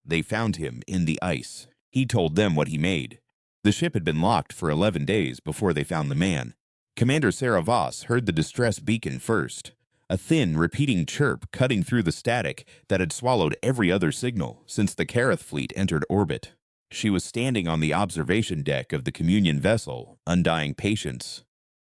They found him in the ice. He told them what he made. The ship had been locked for 11 days before they found the man. Commander Sarah Voss heard the distress beacon first, a thin, repeating chirp cutting through the static that had swallowed every other signal since the Kareth fleet entered orbit. She was standing on the observation deck of the communion vessel, Undying Patience,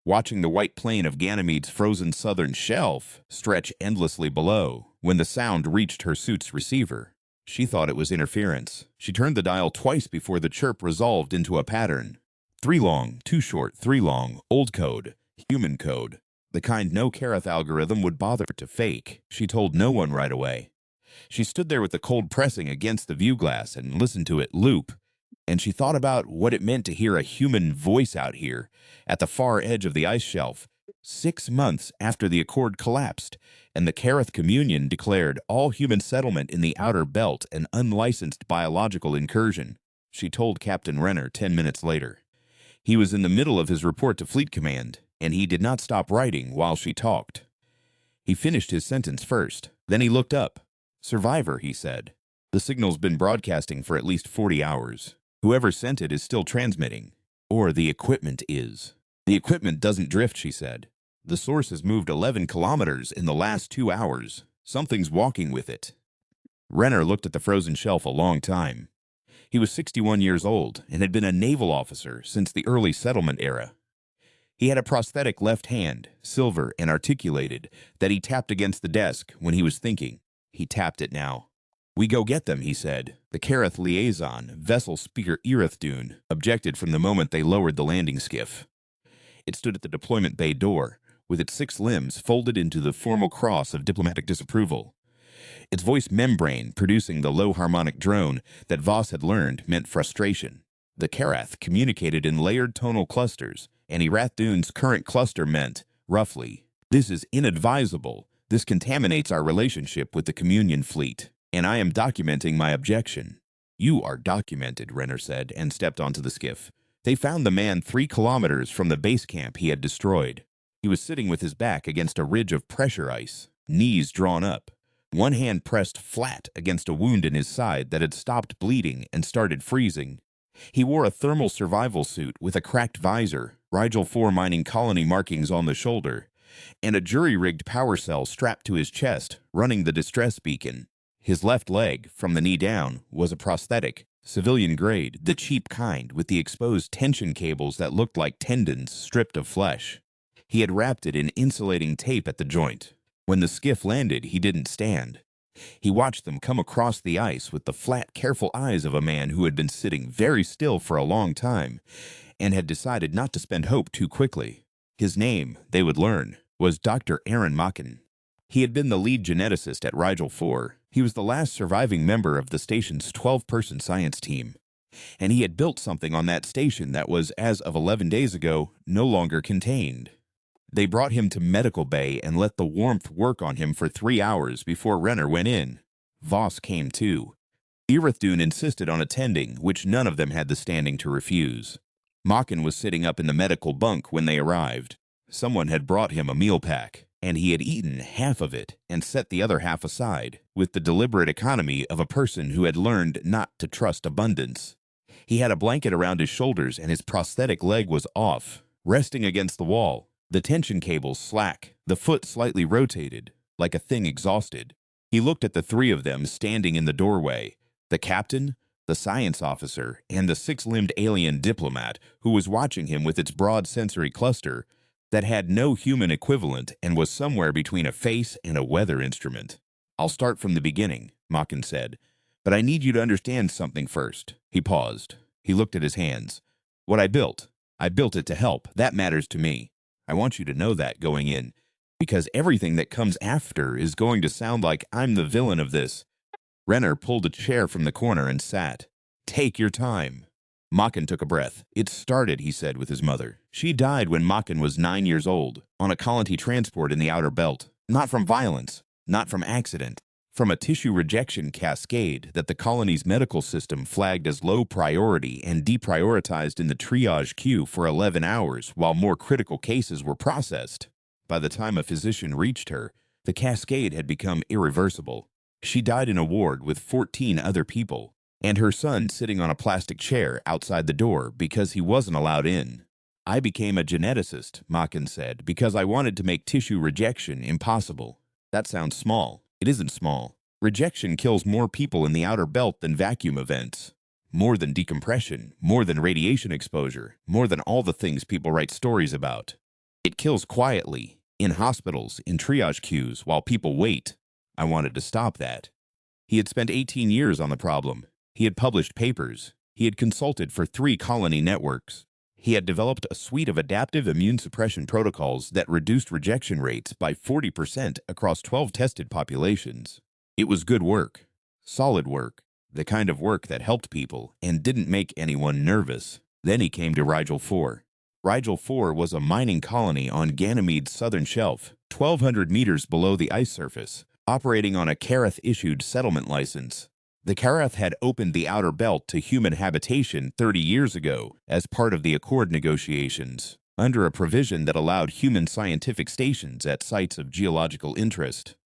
watching the white plain of Ganymede's frozen southern shelf stretch endlessly below when the sound reached her suit's receiver. She thought it was interference. She turned the dial twice before the chirp resolved into a pattern. 3 long, 2 short, 3 long, old code, human code. The kind no Kareth algorithm would bother to fake. She told no one right away. She stood there with the cold pressing against the view glass and listened to it loop, and she thought about what it meant to hear a human voice out here at the far edge of the ice shelf, 6 months after the Accord collapsed and the Kareth Communion declared all human settlement in the outer belt an unlicensed biological incursion. She told Captain Renner 10 minutes later. He was in the middle of his report to Fleet Command, and he did not stop writing while she talked. He finished his sentence first. Then he looked up. "Survivor," he said. "The signal's been broadcasting for at least 40 hours. Whoever sent it is still transmitting. Or the equipment is." "The equipment doesn't drift," she said. "The source has moved 11 kilometers in the last 2 hours. Something's walking with it." Renner looked at the frozen shelf a long time. He was 61 years old and had been a naval officer since the early settlement era. He had a prosthetic left hand, silver and articulated, that he tapped against the desk when he was thinking. He tapped it now. "We go get them," he said. The Kareth liaison, vessel speaker Irithdun, objected from the moment they lowered the landing skiff. It stood at the deployment bay door, with its 6 limbs folded into the formal cross of diplomatic disapproval. Its voice membrane producing the low harmonic drone that Voss had learned meant frustration. The Kareth communicated in layered tonal clusters, and Irithdun's current cluster meant, roughly, "This is inadvisable. This contaminates our relationship with the Communion fleet, and I am documenting my objection." "You are documented," Renner said, and stepped onto the skiff. They found the man 3 kilometers from the base camp he had destroyed. He was sitting with his back against a ridge of pressure ice, knees drawn up, one hand pressed flat against a wound in his side that had stopped bleeding and started freezing. He wore a thermal survival suit with a cracked visor, Rigel 4 mining colony markings on the shoulder, and a jury-rigged power cell strapped to his chest, running the distress beacon. His left leg, from the knee down, was a prosthetic, civilian grade, the cheap kind, with the exposed tension cables that looked like tendons stripped of flesh. He had wrapped it in insulating tape at the joint. When the skiff landed, he didn't stand. He watched them come across the ice with the flat, careful eyes of a man who had been sitting very still for a long time and had decided not to spend hope too quickly. His name, they would learn, was Dr. Aaron Machen. He had been the lead geneticist at Rigel 4. He was the last surviving member of the station's 12-person science team. And he had built something on that station that was, as of 11 days ago, no longer contained. They brought him to medical bay and let the warmth work on him for 3 hours before Renner went in. Voss came too. Irithdun insisted on attending, which none of them had the standing to refuse. Machen was sitting up in the medical bunk when they arrived. Someone had brought him a meal pack, and he had eaten half of it and set the other half aside, with the deliberate economy of a person who had learned not to trust abundance. He had a blanket around his shoulders and his prosthetic leg was off, resting against the wall. The tension cables slack, the foot slightly rotated, like a thing exhausted. He looked at the 3 of them standing in the doorway, the captain, the science officer, and the 6-limbed alien diplomat who was watching him with its broad sensory cluster that had no human equivalent and was somewhere between a face and a weather instrument. "I'll start from the beginning," Machen said, "but I need you to understand something first." He paused. He looked at his hands. "What I built it to help. That matters to me. I want you to know that going in, because everything that comes after is going to sound like I'm the villain of this." Renner pulled a chair from the corner and sat. "Take your time." Machen took a breath. "It started," he said, with his mother. "She died when Machen was 9 years old, on a colony transport in the outer belt. Not from violence, not from accident, from a tissue rejection cascade that the colony's medical system flagged as low priority and deprioritized in the triage queue for 11 hours while more critical cases were processed. By the time a physician reached her, the cascade had become irreversible. She died in a ward with 14 other people, and her son sitting on a plastic chair outside the door because he wasn't allowed in. I became a geneticist, Machen said, because I wanted to make tissue rejection impossible. That sounds small. It isn't small. Rejection kills more people in the outer belt than vacuum events. More than decompression, more than radiation exposure, more than all the things people write stories about. It kills quietly, in hospitals, in triage queues, while people wait. I wanted to stop that. He had spent 18 years on the problem. He had published papers. He had consulted for 3 colony networks. He had developed a suite of adaptive immune suppression protocols that reduced rejection rates by 40% across 12 tested populations. It was good work, solid work, the kind of work that helped people and didn't make anyone nervous. Then he came to Rigel 4. Rigel 4 was a mining colony on Ganymede's southern shelf, 1,200 meters below the ice surface, operating on a Karath-issued settlement license. The Karath had opened the outer belt to human habitation 30 years ago as part of the Accord negotiations, under a provision that allowed human scientific stations at sites of geological interest.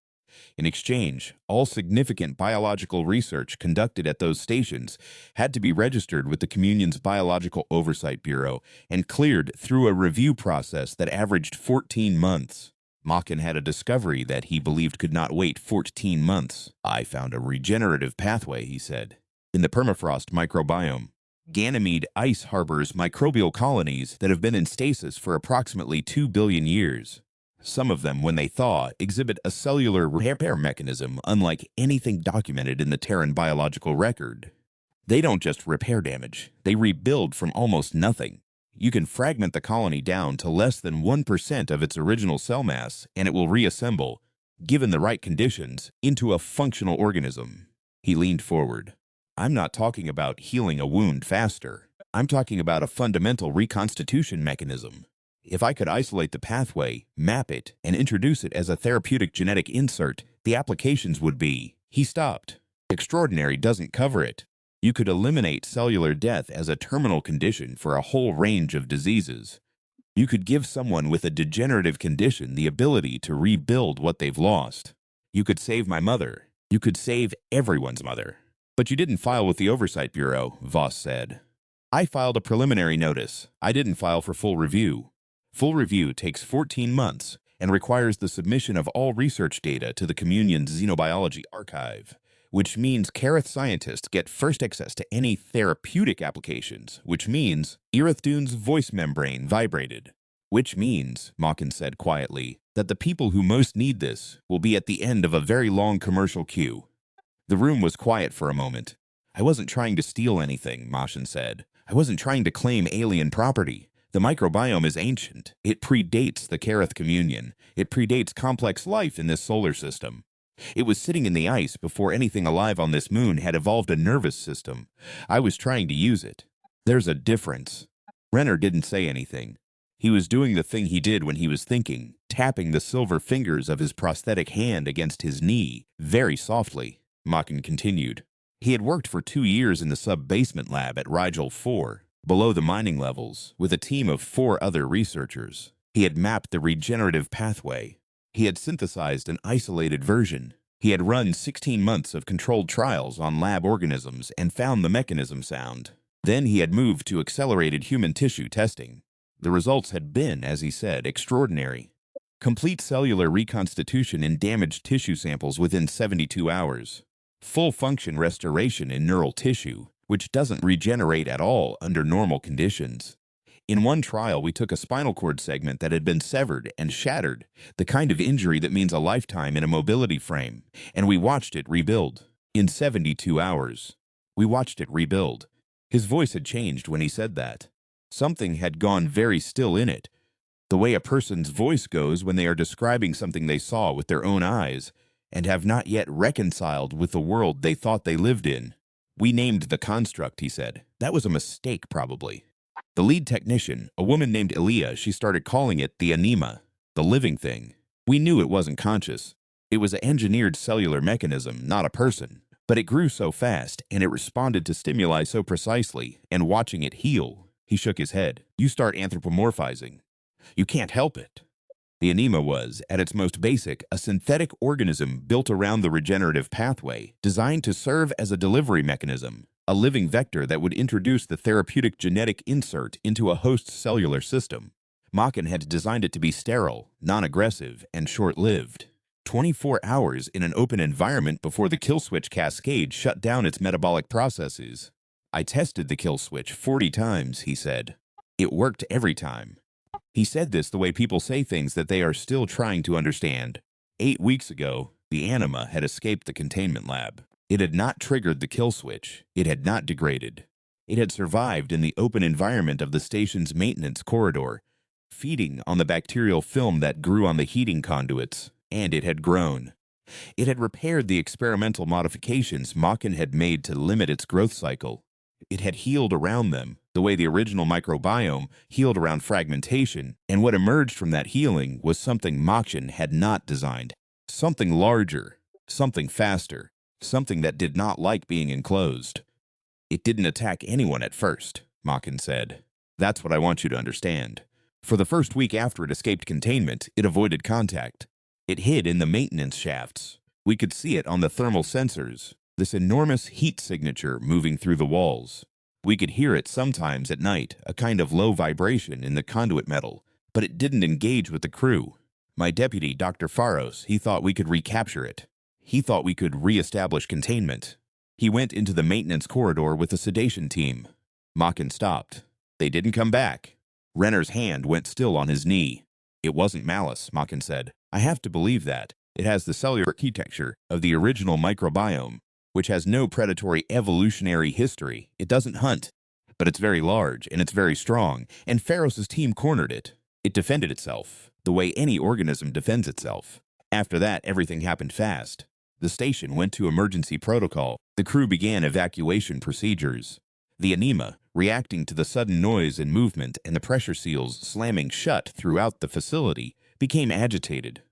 In exchange, all significant biological research conducted at those stations had to be registered with the Communion's Biological Oversight Bureau and cleared through a review process that averaged 14 months. Machen had a discovery that he believed could not wait 14 months. I found a regenerative pathway, he said. In the permafrost microbiome, Ganymede ice harbors microbial colonies that have been in stasis for approximately 2 billion years. Some of them, when they thaw, exhibit a cellular repair mechanism unlike anything documented in the Terran biological record. They don't just repair damage, they rebuild from almost nothing. You can fragment the colony down to less than 1% of its original cell mass, and it will reassemble, given the right conditions, into a functional organism. He leaned forward. I'm not talking about healing a wound faster. I'm talking about a fundamental reconstitution mechanism. If I could isolate the pathway, map it, and introduce it as a therapeutic genetic insert, the applications would be... He stopped. Extraordinary doesn't cover it. You could eliminate cellular death as a terminal condition for a whole range of diseases. You could give someone with a degenerative condition the ability to rebuild what they've lost. You could save my mother. You could save everyone's mother. But you didn't file with the Oversight Bureau, Voss said. I filed a preliminary notice. I didn't file for full review. Full review takes 14 months and requires the submission of all research data to the Communion's Xenobiology Archive, which means Karath scientists get first access to any therapeutic applications, which means Irithdun's voice membrane vibrated, which means, Machen said quietly, that the people who most need this will be at the end of a very long commercial queue. The room was quiet for a moment. I wasn't trying to steal anything, Machen said. I wasn't trying to claim alien property. The microbiome is ancient. It predates the Karath Communion. It predates complex life in this solar system. It was sitting in the ice before anything alive on this moon had evolved a nervous system. I was trying to use it. There's a difference. Renner didn't say anything. He was doing the thing he did when he was thinking, tapping the silver fingers of his prosthetic hand against his knee, very softly. Machen continued. He had worked for 2 years in the sub-basement lab at Rigel 4, below the mining levels, with a team of 4 other researchers. He had mapped the regenerative pathway. He had synthesized an isolated version. He had run 16 months of controlled trials on lab organisms and found the mechanism sound. Then he had moved to accelerated human tissue testing. The results had been, as he said, extraordinary. Complete cellular reconstitution in damaged tissue samples within 72 hours. Full function restoration in neural tissue, which doesn't regenerate at all under normal conditions. In one trial, we took a spinal cord segment that had been severed and shattered, the kind of injury that means a lifetime in a mobility frame, and we watched it rebuild. In 72 hours. We watched it rebuild. His voice had changed when he said that. Something had gone very still in it, the way a person's voice goes when they are describing something they saw with their own eyes and have not yet reconciled with the world they thought they lived in. We named the construct, he said. That was a mistake, probably. The lead technician, a woman named Elia, she started calling it the anima, the living thing. We knew it wasn't conscious. It was an engineered cellular mechanism, not a person. But it grew so fast, and it responded to stimuli so precisely, and watching it heal, he shook his head. You start anthropomorphizing. You can't help it. The anima was, at its most basic, a synthetic organism built around the regenerative pathway, designed to serve as a delivery mechanism, a living vector that would introduce the therapeutic genetic insert into a host's cellular system. Machen had designed it to be sterile, non-aggressive, and short-lived. 24 hours in an open environment before the kill switch cascade shut down its metabolic processes. I tested the kill switch 40 times, he said. It worked every time. He said this the way people say things that they are still trying to understand. 8 weeks ago, the anima had escaped the containment lab. It had not triggered the kill switch. It had not degraded. It had survived in the open environment of the station's maintenance corridor, feeding on the bacterial film that grew on the heating conduits, and it had grown. It had repaired the experimental modifications Machen had made to limit its growth cycle. It had healed around them, the way the original microbiome healed around fragmentation, and what emerged from that healing was something Machen had not designed. Something larger, something faster, something that did not like being enclosed. It didn't attack anyone at first, Machen said. That's what I want you to understand. For the first week after it escaped containment, it avoided contact. It hid in the maintenance shafts. We could see it on the thermal sensors, this enormous heat signature moving through the walls. We could hear it sometimes at night, a kind of low vibration in the conduit metal, but it didn't engage with the crew. My deputy, Dr. Faros, he thought we could recapture it. He thought we could re-establish containment. He went into the maintenance corridor with the sedation team. Machen stopped. They didn't come back. Renner's hand went still on his knee. It wasn't malice, Machen said. I have to believe that. It has the cellular architecture of the original microbiome, which has no predatory evolutionary history. It doesn't hunt. But it's very large, and it's very strong, and Faros' team cornered it. It defended itself, the way any organism defends itself. After that, everything happened fast. The station went to emergency protocol. The crew began evacuation procedures. The anima, reacting to the sudden noise and movement and the pressure seals slamming shut throughout the facility, became agitated.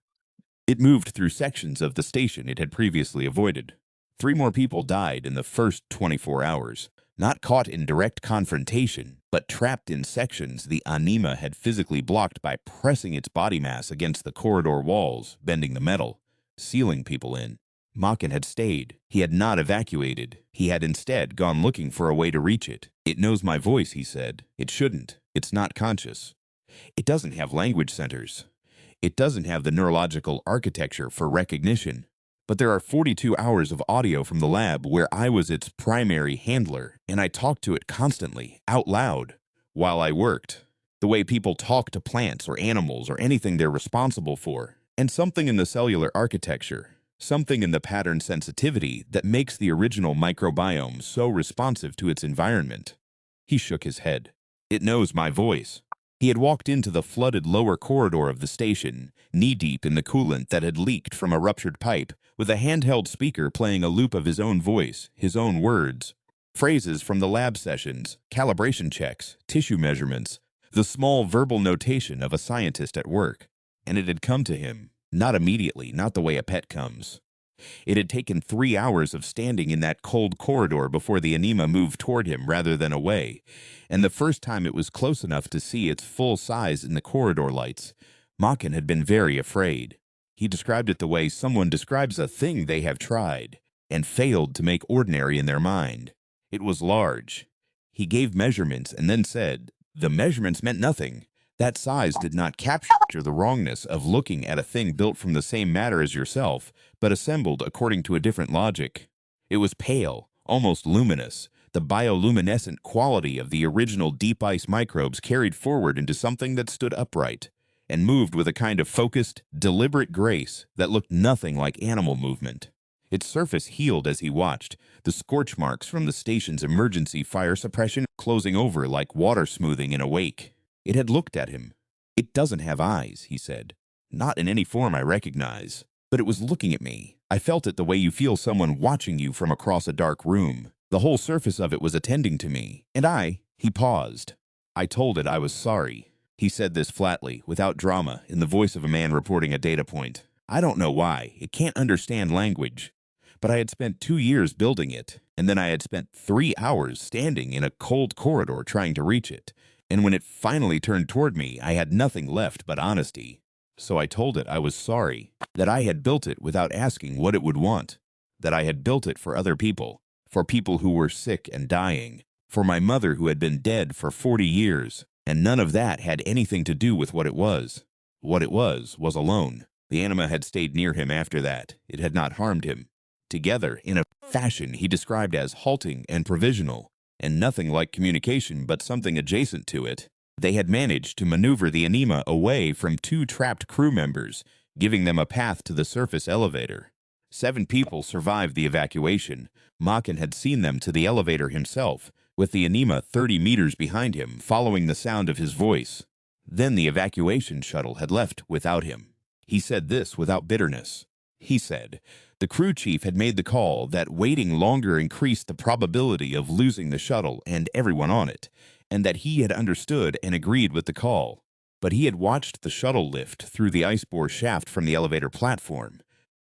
It moved through sections of the station it had previously avoided. 3 more people died in the first 24 hours, not caught in direct confrontation, but trapped in sections the anima had physically blocked by pressing its body mass against the corridor walls, bending the metal, sealing people in. Machen had stayed. He had not evacuated. He had instead gone looking for a way to reach it. It knows my voice, he said. It shouldn't. It's not conscious. It doesn't have language centers. It doesn't have the neurological architecture for recognition. But there are 42 hours of audio from the lab where I was its primary handler, and I talked to it constantly, out loud, while I worked. The way people talk to plants or animals or anything they're responsible for. And something in the cellular architecture, something in the pattern sensitivity that makes the original microbiome so responsive to its environment. He shook his head. It knows my voice. He had walked into the flooded lower corridor of the station, knee-deep in the coolant that had leaked from a ruptured pipe, with a handheld speaker playing a loop of his own voice, his own words. Phrases from the lab sessions, calibration checks, tissue measurements, the small verbal notation of a scientist at work. And it had come to him, not immediately, not the way a pet comes. It had taken 3 hours of standing in that cold corridor before the anima moved toward him rather than away, and the first time it was close enough to see its full size in the corridor lights, Machen had been very afraid. He described it the way someone describes a thing they have tried and failed to make ordinary in their mind. It was large. He gave measurements and then said, the measurements meant nothing. That size did not capture the wrongness of looking at a thing built from the same matter as yourself, but assembled according to a different logic. It was pale, almost luminous, the bioluminescent quality of the original deep ice microbes carried forward into something that stood upright, and moved with a kind of focused, deliberate grace that looked nothing like animal movement. Its surface healed as he watched, the scorch marks from the station's emergency fire suppression closing over like water smoothing in a wake. It had looked at him. It doesn't have eyes, he said. Not in any form I recognize. But it was looking at me. I felt it the way you feel someone watching you from across a dark room. The whole surface of it was attending to me. And he paused. I told it I was sorry. He said this flatly, without drama, in the voice of a man reporting a data point. I don't know why. It can't understand language. But I had spent 2 years building it, and then I had spent 3 hours standing in a cold corridor trying to reach it. And when it finally turned toward me, I had nothing left but honesty. So I told it I was sorry, that I had built it without asking what it would want, that I had built it for other people, for people who were sick and dying, for my mother who had been dead for 40 years, and none of that had anything to do with what it was. What it was alone. The anima had stayed near him after that. It had not harmed him. Together, in a fashion he described as halting and provisional, and nothing like communication but something adjacent to it, they had managed to maneuver the anima away from 2 trapped crew members, giving them a path to the surface elevator. 7 people survived the evacuation. Makin had seen them to the elevator himself, with the anima 30 meters behind him, following the sound of his voice. Then the evacuation shuttle had left without him. He said this without bitterness. He said, the crew chief had made the call that waiting longer increased the probability of losing the shuttle and everyone on it, and that he had understood and agreed with the call. But he had watched the shuttle lift through the ice-bore shaft from the elevator platform,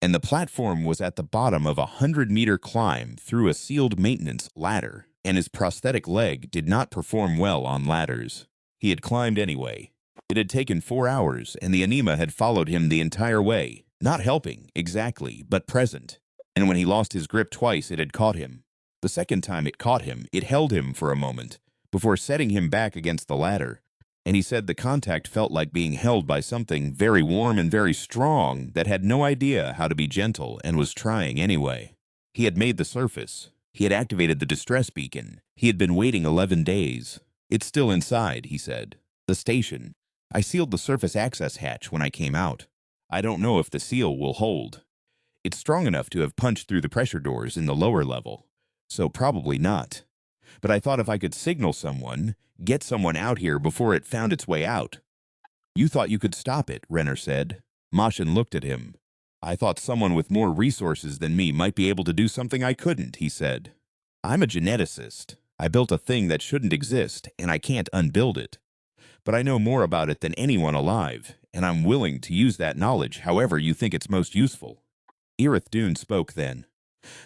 and the platform was at the bottom of a 100-meter climb through a sealed maintenance ladder, and his prosthetic leg did not perform well on ladders. He had climbed anyway. It had taken 4 hours, and the anima had followed him the entire way, not helping, exactly, but present. And when he lost his grip twice, it had caught him. The second time it caught him, it held him for a moment, before setting him back against the ladder. And he said the contact felt like being held by something very warm and very strong that had no idea how to be gentle and was trying anyway. He had made the surface. He had activated the distress beacon. He had been waiting 11 days. It's still inside, he said. The station. I sealed the surface access hatch when I came out. I don't know if the seal will hold. It's strong enough to have punched through the pressure doors in the lower level, so probably not. But I thought if I could signal someone, get someone out here before it found its way out. You thought you could stop it, Renner said. Mashin looked at him. I thought someone with more resources than me might be able to do something I couldn't, he said. I'm a geneticist. I built a thing that shouldn't exist, and I can't unbuild it. But I know more about it than anyone alive, and I'm willing to use that knowledge however you think it's most useful. Irith Dune spoke then.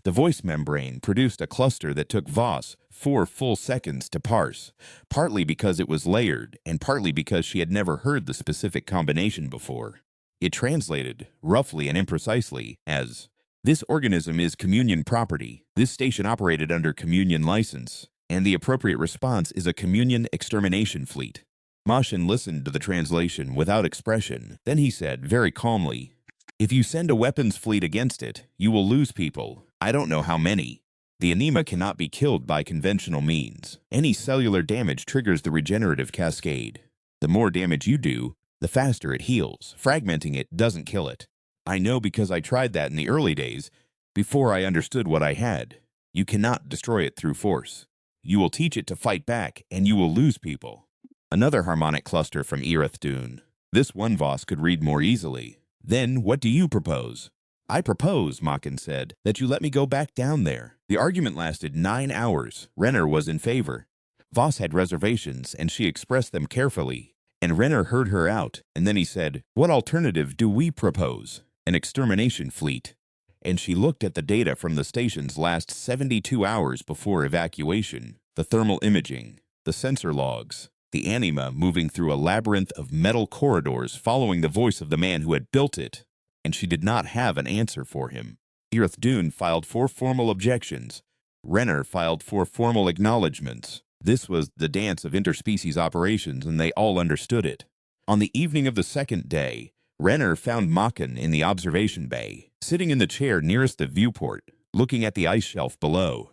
The voice membrane produced a cluster that took Voss 4 full seconds to parse, partly because it was layered, and partly because she had never heard the specific combination before. It translated, roughly and imprecisely, as, this organism is communion property, this station operated under communion license, and the appropriate response is a communion extermination fleet. Mashin listened to the translation without expression. Then he said, very calmly, if you send a weapons fleet against it, you will lose people. I don't know how many. The anima cannot be killed by conventional means. Any cellular damage triggers the regenerative cascade. The more damage you do, the faster it heals. Fragmenting it doesn't kill it. I know because I tried that in the early days, before I understood what I had. You cannot destroy it through force. You will teach it to fight back, and you will lose people. Another harmonic cluster from Irith Dune. This one Voss could read more easily. Then, what do you propose? I propose, Makin said, that you let me go back down there. The argument lasted 9 hours. Renner was in favor. Voss had reservations, and she expressed them carefully. And Renner heard her out, and then he said, what alternative do we propose? An extermination fleet. And she looked at the data from the station's last 72 hours before evacuation, the thermal imaging, the sensor logs, the anima moving through a labyrinth of metal corridors following the voice of the man who had built it, and she did not have an answer for him. Irith Dune filed 4 formal objections. Renner filed 4 formal acknowledgments. This was the dance of interspecies operations, and they all understood it. On the evening of the 2nd day, Renner found Makin in the observation bay, sitting in the chair nearest the viewport, looking at the ice shelf below.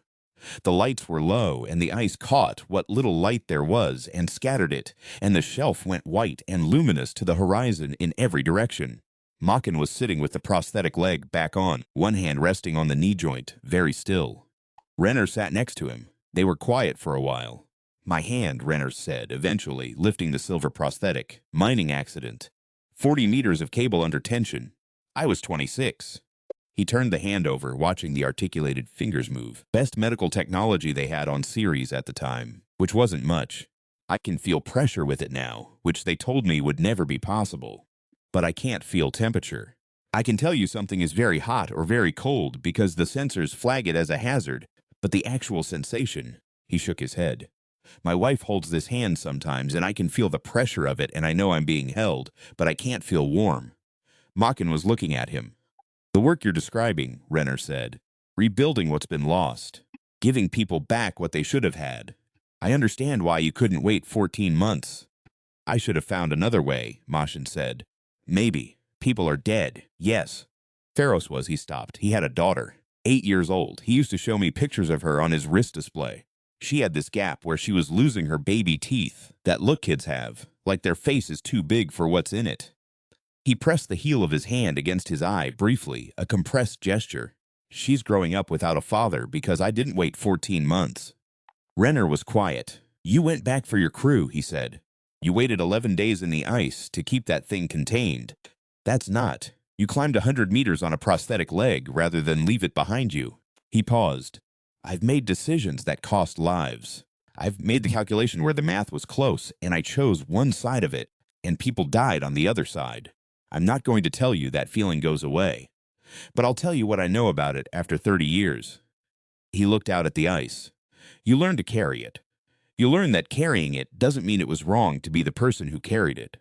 The lights were low, and the ice caught what little light there was and scattered it, and the shelf went white and luminous to the horizon in every direction. Makin was sitting with the prosthetic leg back on, one hand resting on the knee joint, very still. Renner sat next to him. They were quiet for a while. My hand, Renner said, eventually, lifting the silver prosthetic. Mining accident. 40 meters of cable under tension. I was 26. He turned the hand over, watching the articulated fingers move. Best medical technology they had on Ceres at the time, which wasn't much. I can feel pressure with it now, which they told me would never be possible. But I can't feel temperature. I can tell you something is very hot or very cold because the sensors flag it as a hazard, but the actual sensation, he shook his head. My wife holds this hand sometimes, and I can feel the pressure of it, and I know I'm being held, but I can't feel warm." Makin was looking at him. "The work you're describing," Renner said. "Rebuilding what's been lost. Giving people back what they should have had. I understand why you couldn't wait 14 months. "I should have found another way," Mashin said. "Maybe. People are dead. Yes." Pharos was, he stopped. He had a daughter, 8 years old. He used to show me pictures of her on his wrist display. She had this gap where she was losing her baby teeth. That look kids have, like their face is too big for what's in it. He pressed the heel of his hand against his eye briefly, a compressed gesture. "She's growing up without a father because I didn't wait 14 months. Renner was quiet. "You went back for your crew," he said. "You waited 11 days in the ice to keep that thing contained. That's not. You climbed 100 meters on a prosthetic leg rather than leave it behind you." He paused. "I've made decisions that cost lives. I've made the calculation where the math was close, and I chose one side of it, and people died on the other side. I'm not going to tell you that feeling goes away. But I'll tell you what I know about it after 30 years. He looked out at the ice. "You learn to carry it. You learn that carrying it doesn't mean it was wrong to be the person who carried it.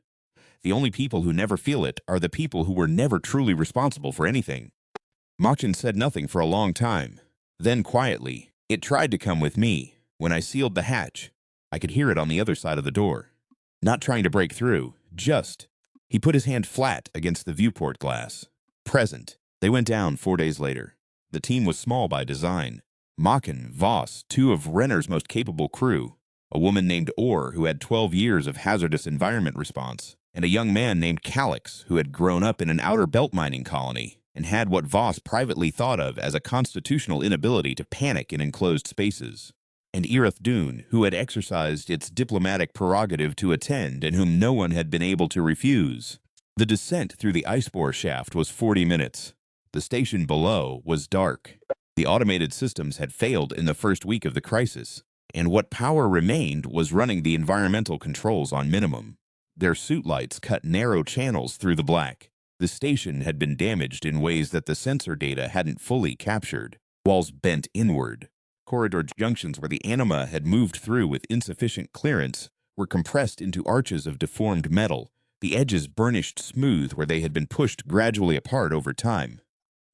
The only people who never feel it are the people who were never truly responsible for anything." Machin said nothing for a long time. Then quietly, "It tried to come with me. When I sealed the hatch, I could hear it on the other side of the door. Not trying to break through, just." He put his hand flat against the viewport glass. "Present." They went down 4 days later. The team was small by design. Machin, Voss, 2 of Renner's most capable crew, a woman named Orr who had 12 years of hazardous environment response, and a young man named Calix who had grown up in an outer belt mining colony and had what Voss privately thought of as a constitutional inability to panic in enclosed spaces, and Irith Dune, who had exercised its diplomatic prerogative to attend and whom no one had been able to refuse. The descent through the icebore shaft was 40 minutes. The station below was dark. The automated systems had failed in the first week of the crisis, and what power remained was running the environmental controls on minimum. Their suit lights cut narrow channels through the black. The station had been damaged in ways that the sensor data hadn't fully captured. Walls bent inward. Corridor junctions where the anima had moved through with insufficient clearance were compressed into arches of deformed metal, the edges burnished smooth where they had been pushed gradually apart over time.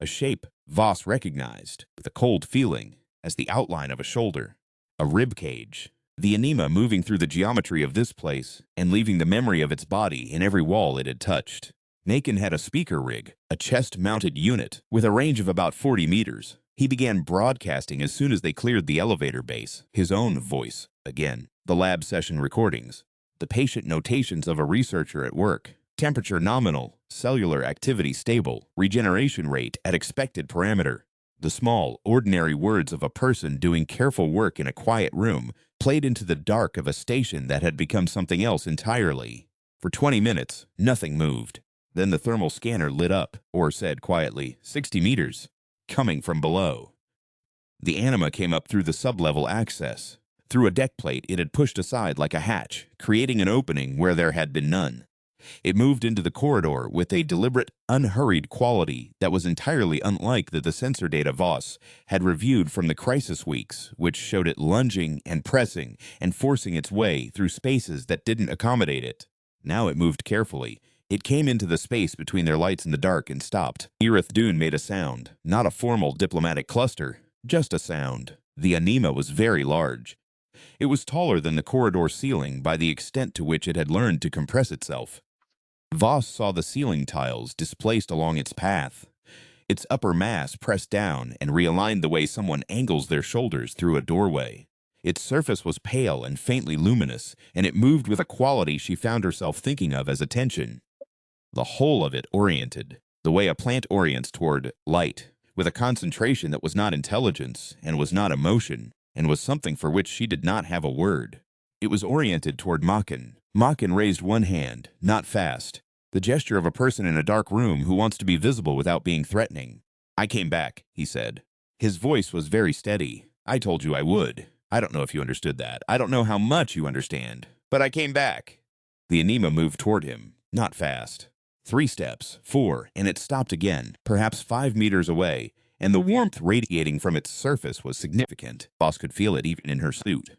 A shape Voss recognized, with a cold feeling, as the outline of a shoulder. A rib cage. The anima moving through the geometry of this place and leaving the memory of its body in every wall it had touched. Nakin had a speaker rig, a chest-mounted unit, with a range of about 40 meters. He began broadcasting as soon as they cleared the elevator base, his own voice, again, the lab session recordings, the patient notations of a researcher at work, temperature nominal, cellular activity stable, regeneration rate at expected parameter. The small, ordinary words of a person doing careful work in a quiet room played into the dark of a station that had become something else entirely. For 20 minutes, nothing moved. Then the thermal scanner lit up, or said quietly, 60 meters, coming from below. The anima came up through the sublevel access. Through a deck plate it had pushed aside like a hatch, creating an opening where there had been none. It moved into the corridor with a deliberate, unhurried quality that was entirely unlike the sensor data Voss had reviewed from the crisis weeks, which showed it lunging and pressing and forcing its way through spaces that didn't accommodate it. Now it moved carefully. It came into the space between their lights in the dark and stopped. Irith Dune made a sound, not a formal diplomatic cluster, just a sound. The anima was very large. It was taller than the corridor ceiling by the extent to which it had learned to compress itself. Voss saw the ceiling tiles displaced along its path. Its upper mass pressed down and realigned the way someone angles their shoulders through a doorway. Its surface was pale and faintly luminous, and it moved with a quality she found herself thinking of as attention. The whole of it oriented, the way a plant orients toward light, with a concentration that was not intelligence and was not emotion, and was something for which she did not have a word. It was oriented toward Machin. Machin raised one hand, not fast, the gesture of a person in a dark room who wants to be visible without being threatening. "I came back," he said. His voice was very steady. "I told you I would. I don't know if you understood that. I don't know how much you understand. But I came back." The anima moved toward him, not fast. 3 steps, 4, and it stopped again, perhaps 5 meters away, and the warmth radiating from its surface was significant. Voss could feel it even in her suit.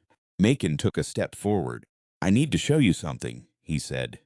Macon took a step forward. "I need to show you something," he said.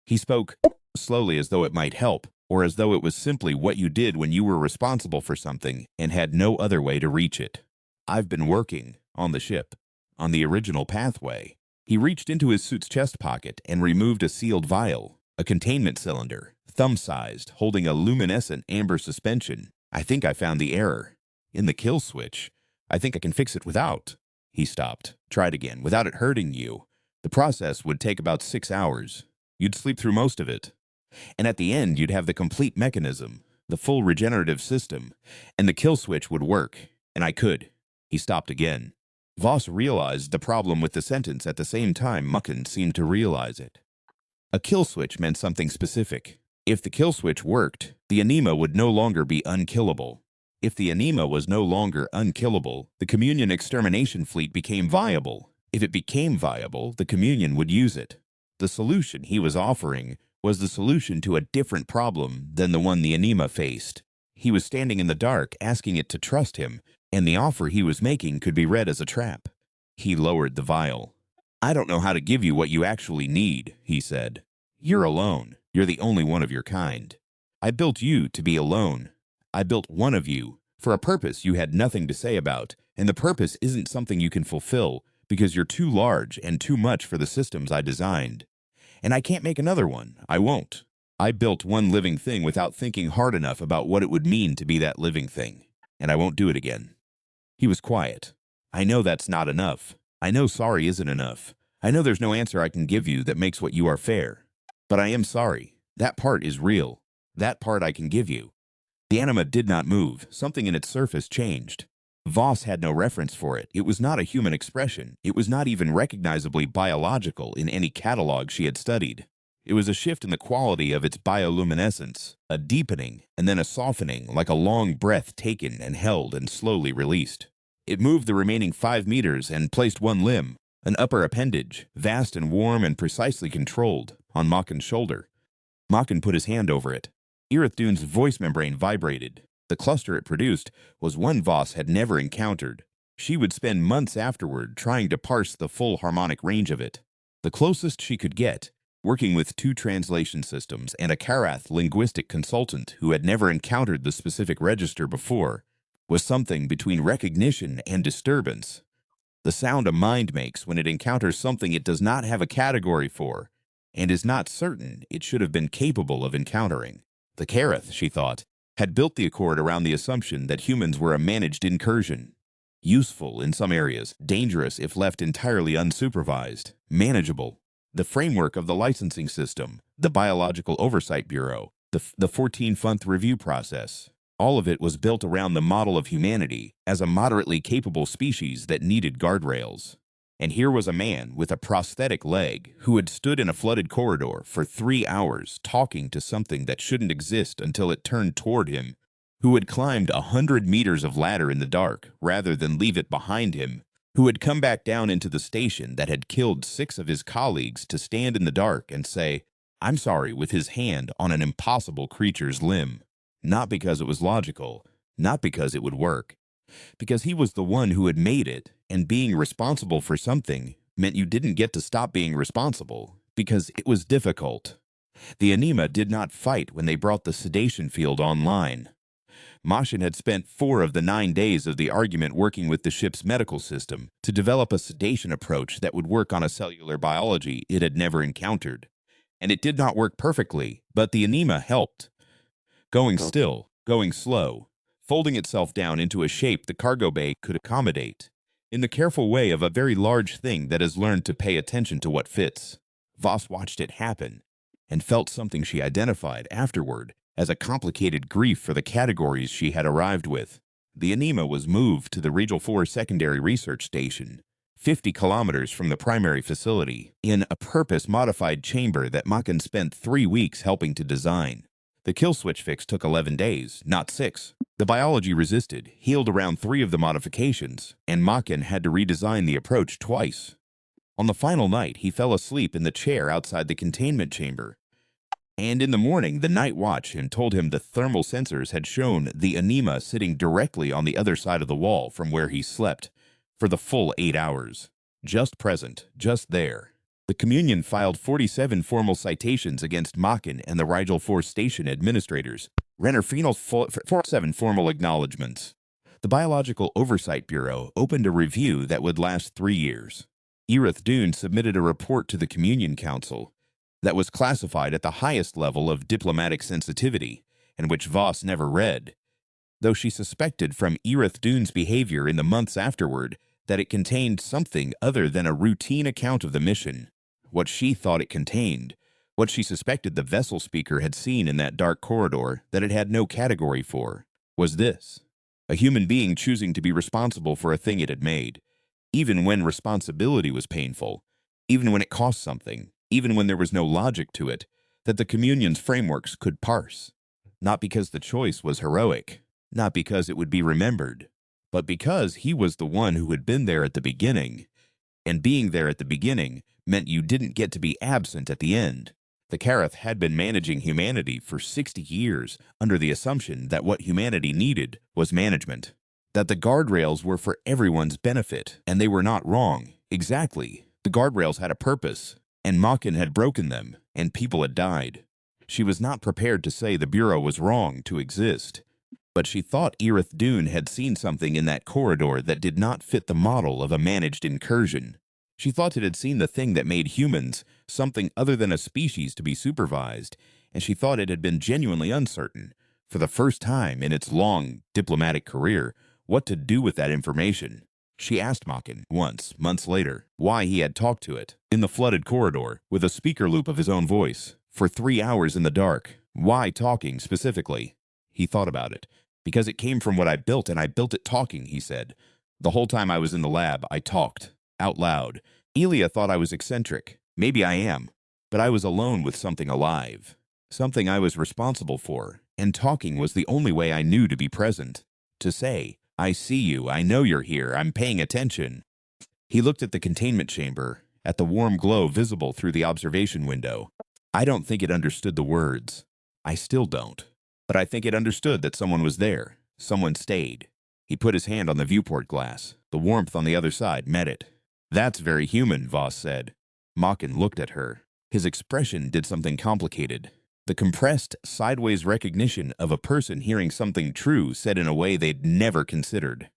He spoke slowly as though it might help, or as though it was simply what you did when you were responsible for something and had no other way to reach it. "I've been working on the ship, on the original pathway." He reached into his suit's chest pocket and removed a sealed vial, a containment cylinder, thumb-sized, holding a luminescent amber suspension. "I think I found the error. In the kill switch. I think I can fix it without." He stopped. "Tried again, without it hurting you. The process would take about 6 hours. You'd sleep through most of it. And at the end, you'd have the complete mechanism, the full regenerative system, and the kill switch would work. And I could." He stopped again. Voss realized the problem with the sentence at the same time Macon seemed to realize it. A kill switch meant something specific. If the kill switch worked, the anima would no longer be unkillable. If the anima was no longer unkillable, the Communion extermination fleet became viable. If it became viable, the Communion would use it. The solution he was offering was the solution to a different problem than the one the anima faced. He was standing in the dark, asking it to trust him, and the offer he was making could be read as a trap. He lowered the vial. "I don't know how to give you what you actually need," he said. "You're alone. You're the only one of your kind. I built you to be alone. I built one of you for a purpose you had nothing to say about, and the purpose isn't something you can fulfill because you're too large and too much for the systems I designed. And I can't make another one. I won't. I built one living thing without thinking hard enough about what it would mean to be that living thing, and I won't do it again." He was quiet. "I know that's not enough. I know sorry isn't enough. I know there's no answer I can give you that makes what you are fair. But I am sorry. That part is real. That part I can give you." The anima did not move. Something in its surface changed. Voss had no reference for it. It was not a human expression. It was not even recognizably biological in any catalog she had studied. It was a shift in the quality of its bioluminescence, a deepening and then a softening, like a long breath taken and held and slowly released. It moved the remaining 5 meters and placed one limb, an upper appendage, vast and warm and precisely controlled, on Macon's shoulder. Macon put his hand over it. Irithdun's voice membrane vibrated. The cluster it produced was one Voss had never encountered. She would spend months afterward trying to parse the full harmonic range of it. The closest she could get, working with 2 translation systems and a Karath linguistic consultant who had never encountered the specific register before, was something between recognition and disturbance. The sound a mind makes when it encounters something it does not have a category for, and is not certain it should have been capable of encountering. The Karath, she thought, had built the Accord around the assumption that humans were a managed incursion. Useful in some areas, dangerous if left entirely unsupervised, manageable. The framework of the licensing system, the Biological Oversight Bureau, the 14th review process, all of it was built around the model of humanity as a moderately capable species that needed guardrails. And here was a man with a prosthetic leg who had stood in a flooded corridor for 3 hours talking to something that shouldn't exist until it turned toward him, who had climbed 100 meters of ladder in the dark rather than leave it behind him, who had come back down into the station that had killed 6 of his colleagues to stand in the dark and say, "I'm sorry," with his hand on an impossible creature's limb. Not because it was logical, not because it would work, because he was the one who had made it, and being responsible for something meant you didn't get to stop being responsible, because it was difficult. The anima did not fight when they brought the sedation field online. Machin had spent 4 of the 9 days of the argument working with the ship's medical system to develop a sedation approach that would work on a cellular biology it had never encountered. And it did not work perfectly, but the anima helped. Going still, going slow, folding itself down into a shape the cargo bay could accommodate, in the careful way of a very large thing that has learned to pay attention to what fits. Voss watched it happen, and felt something she identified afterward as a complicated grief for the categories she had arrived with. The anima was moved to the Regional 4 Secondary Research Station, 50 kilometers from the primary facility, in a purpose-modified chamber that Machin spent 3 weeks helping to design. The kill switch fix took 11 days, not 6. The biology resisted, healed around 3 of the modifications, and Machin had to redesign the approach twice. On the final night, he fell asleep in the chair outside the containment chamber. And in the morning, the night watch told him the thermal sensors had shown the anima sitting directly on the other side of the wall from where he slept for the full 8 hours. Just present, just there. The Communion filed 47 formal citations against Makin and the Rigel 4 station administrators. Renner final 47 formal acknowledgments. The Biological Oversight Bureau opened a review that would last 3 years. Erith Dune submitted a report to the Communion Council that was classified at the highest level of diplomatic sensitivity, and which Voss never read, though she suspected from Erith Dune's behavior in the months afterward that it contained something other than a routine account of the mission. What she thought it contained, what she suspected the vessel speaker had seen in that dark corridor that it had no category for, was this: a human being choosing to be responsible for a thing it had made, even when responsibility was painful, even when it cost something, even when there was no logic to it, that the Communion's frameworks could parse. Not because the choice was heroic, not because it would be remembered, but because he was the one who had been there at the beginning, and being there at the beginning meant you didn't get to be absent at the end. The Karath had been managing humanity for 60 years under the assumption that what humanity needed was management, that the guardrails were for everyone's benefit, and they were not wrong. Exactly. The guardrails had a purpose, and Makin had broken them, and people had died. She was not prepared to say the Bureau was wrong to exist, but she thought Erith Dune had seen something in that corridor that did not fit the model of a managed incursion. She thought it had seen the thing that made humans something other than a species to be supervised, and she thought it had been genuinely uncertain, for the first time in its long diplomatic career, what to do with that information. She asked Makin once, months later, why he had talked to it, in the flooded corridor, with a speaker loop of his own voice, for 3 hours in the dark. Why talking, specifically? He thought about it. Because it came from what I built, and I built it talking, he said. The whole time I was in the lab, I talked. Out loud. Elia thought I was eccentric. Maybe I am. But I was alone with something alive. Something I was responsible for. And talking was the only way I knew to be present. To say, I see you, I know you're here, I'm paying attention. He looked at the containment chamber, at the warm glow visible through the observation window. I don't think it understood the words. I still don't. But I think it understood that someone was there. Someone stayed. He put his hand on the viewport glass. The warmth on the other side met it. That's very human, Voss said. Makin looked at her. His expression did something complicated. The compressed, sideways recognition of a person hearing something true said in a way they'd never considered.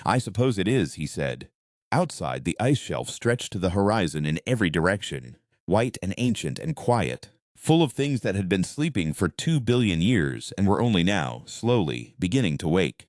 I suppose it is, he said. Outside, the ice shelf stretched to the horizon in every direction, white and ancient and quiet, full of things that had been sleeping for 2 billion years and were only now, slowly, beginning to wake.